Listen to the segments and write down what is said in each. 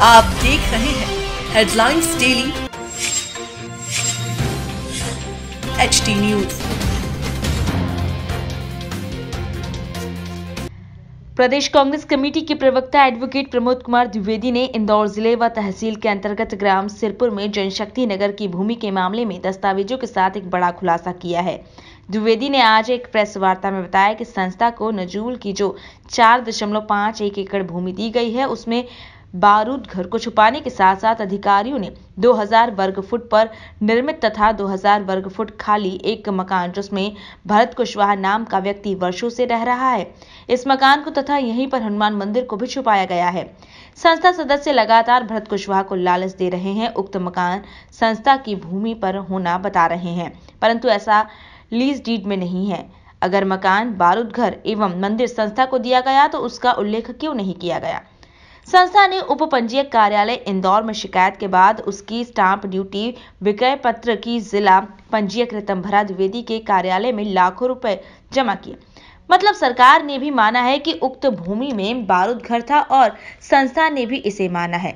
आप देख रहे हैं हेडलाइंस डेली HD न्यूज। प्रदेश कांग्रेस कमेटी के प्रवक्ता एडवोकेट प्रमोद कुमार द्विवेदी ने इंदौर जिले व तहसील के अंतर्गत ग्राम सिरपुर में जनशक्ति नगर की भूमि के मामले में दस्तावेजों के साथ एक बड़ा खुलासा किया है। द्विवेदी ने आज एक प्रेस वार्ता में बताया कि संस्था को नजूल की जो 4.51 एकड़ भूमि दी गई है, उसमें बारूद घर को छुपाने के साथ साथ अधिकारियों ने 2000 वर्ग फुट पर निर्मित तथा 2000 वर्ग फुट खाली एक मकान जिसमें भरत कुशवाहा नाम का व्यक्ति वर्षों से रह रहा है, इस मकान को तथा यहीं पर हनुमान मंदिर को भी छुपाया गया है। संस्था सदस्य लगातार भरत कुशवाहा को लालच दे रहे हैं। उक्त मकान संस्था की भूमि पर होना बता रहे हैं, परंतु ऐसा लीज डीड में नहीं है। अगर मकान बारूद घर एवं मंदिर संस्था को दिया गया तो उसका उल्लेख क्यों नहीं किया गया। संस्था ने उप पंजीयक कार्यालय इंदौर में शिकायत के बाद उसकी स्टाम्प ड्यूटी विक्रय पत्र की जिला पंजीयक ऋतंभरा द्विवेदी के कार्यालय में लाखों रुपए जमा किए। मतलब सरकार ने भी माना है कि उक्त भूमि में बारूद घर था और संस्था ने भी इसे माना है।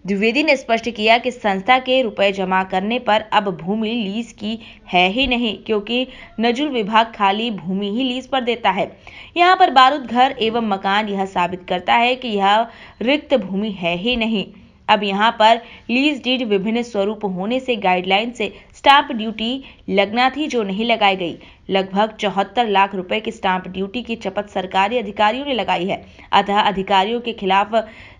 द्विवेदी ने स्पष्ट किया कि संस्था के रुपए जमा करने पर अब भूमि लीज की है ही नहीं, क्योंकि नजूल विभाग खाली भूमि ही लीज पर देता है। यहाँ पर बारूद घर एवं मकान यह साबित करता है कि यह रिक्त भूमि है ही नहीं। अब यहाँ पर लीज डीड विभिन्न स्वरूप होने से गाइडलाइन से स्टाम्प ड्यूटी लगना थी, जो नहीं लगाई गई। लगभग 74 लाख रुपए की स्टाम्प ड्यूटी की चपत सरकारी अधिकारियों ने लगाई है। अतः अधिकारियों के खिलाफ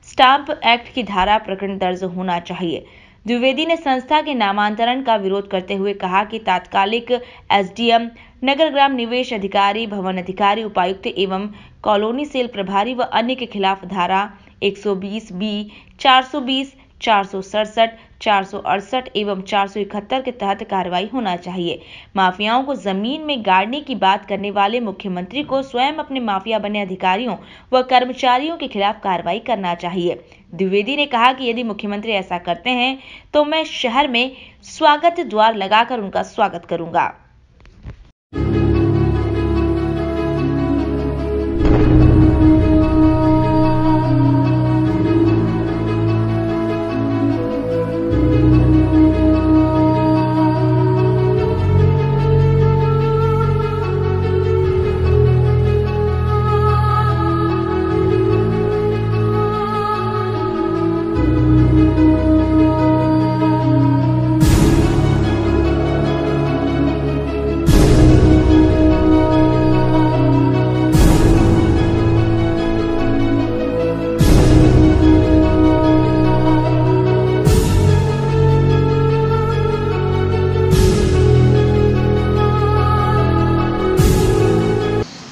स्टाम्प एक्ट की धारा प्रकरण दर्ज होना चाहिए। द्विवेदी ने संस्था के नामांतरण का विरोध करते हुए कहा कि तात्कालिक SDM, नगर ग्राम निवेश अधिकारी, भवन अधिकारी, उपायुक्त एवं कॉलोनी सेल प्रभारी व अन्य के खिलाफ धारा 120B, 420, 467, 468 एवं 471 के तहत कार्रवाई होना चाहिए। माफियाओं को जमीन में गाड़ने की बात करने वाले मुख्यमंत्री को स्वयं अपने माफिया बने अधिकारियों व कर्मचारियों के खिलाफ कार्रवाई करना चाहिए। द्विवेदी ने कहा कि यदि मुख्यमंत्री ऐसा करते हैं तो मैं शहर में स्वागत द्वार लगाकर उनका स्वागत करूंगा।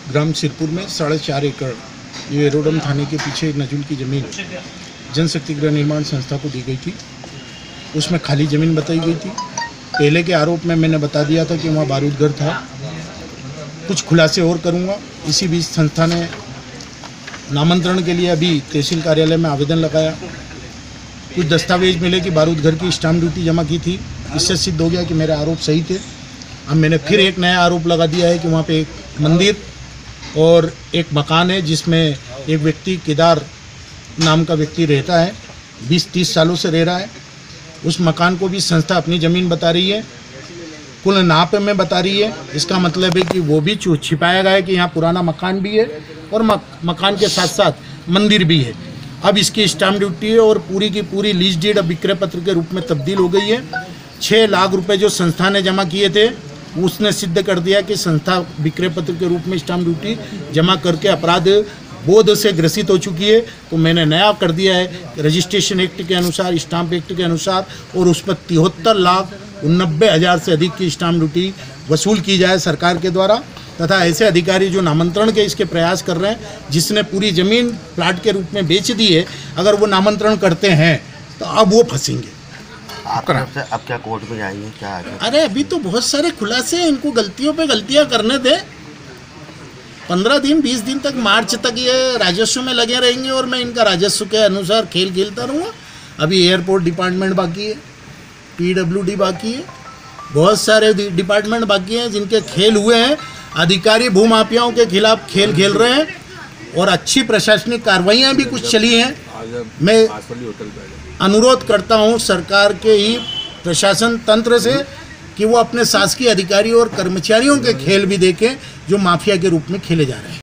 ग्राम सिरपुर में 4.5 एकड़ ये एरोडम थाने के पीछे नजूल की ज़मीन जनशक्ति गृह निर्माण संस्था को दी गई थी। उसमें खाली ज़मीन बताई गई थी। पहले के आरोप में मैंने बता दिया था कि वहाँ बारूद घर था। कुछ खुलासे और करूँगा। इसी बीच संस्था ने नामांतरण के लिए अभी तहसील कार्यालय में आवेदन लगाया। कुछ दस्तावेज मिले कि बारूद घर की स्टाम्प ड्यूटी जमा की थी। इससे सिद्ध हो गया कि मेरे आरोप सही थे। अब मैंने फिर एक नया आरोप लगा दिया है कि वहाँ पे एक मंदिर और एक मकान है जिसमें एक व्यक्ति केदार नाम का व्यक्ति रहता है, 20-30 सालों से रह रहा है। उस मकान को भी संस्था अपनी ज़मीन बता रही है, कुल नाप में बता रही है। इसका मतलब है कि वो भी छिपाया गया है कि यहाँ पुराना मकान भी है और मकान के साथ साथ मंदिर भी है। अब इसकी स्टाम्प ड्यूटी है और पूरी की पूरी लीज डीड अब विक्रय पत्र के रूप में तब्दील हो गई है। 6 लाख रुपए जो संस्था ने जमा किए थे उसने सिद्ध कर दिया कि संस्था विक्रय पत्र के रूप में स्टाम्प ड्यूटी जमा करके अपराध बोध से ग्रसित हो चुकी है। तो मैंने नया कर दिया है रजिस्ट्रेशन एक्ट के अनुसार, स्टाम्प एक्ट के अनुसार, और उस पर 73,89,000 से अधिक की स्टाम्प ड्यूटी वसूल की जाए सरकार के द्वारा। तथा ऐसे अधिकारी जो नामांतरण के इसके प्रयास कर रहे हैं, जिसने पूरी ज़मीन प्लाट के रूप में बेच दी है, अगर वो नामांतरण करते हैं तो अब वो फंसेंगे। अब क्या कोर्ट में जाएंगे क्या? अरे अभी तो बहुत सारे खुलासे हैं, इनको गलतियों पे गलतियां करने दे। 15 दिन 20 दिन तक, मार्च तक ये राजस्व में लगे रहेंगे और मैं इनका राजस्व के अनुसार खेल खेलता रहूँगा। अभी एयरपोर्ट डिपार्टमेंट बाकी है, PWD बाकी है, बहुत सारे डिपार्टमेंट बाकी हैं जिनके खेल हुए हैं। अधिकारी भूमाफियाओं के खिलाफ खेल खेल रहे हैं और अच्छी प्रशासनिक कार्रवाइयाँ भी कुछ चली हैं। मैं अनुरोध करता हूं सरकार के ही प्रशासन तंत्र से कि वो अपने शासकीय अधिकारियों और कर्मचारियों के खेल भी देखें जो माफिया के रूप में खेले जा रहे हैं।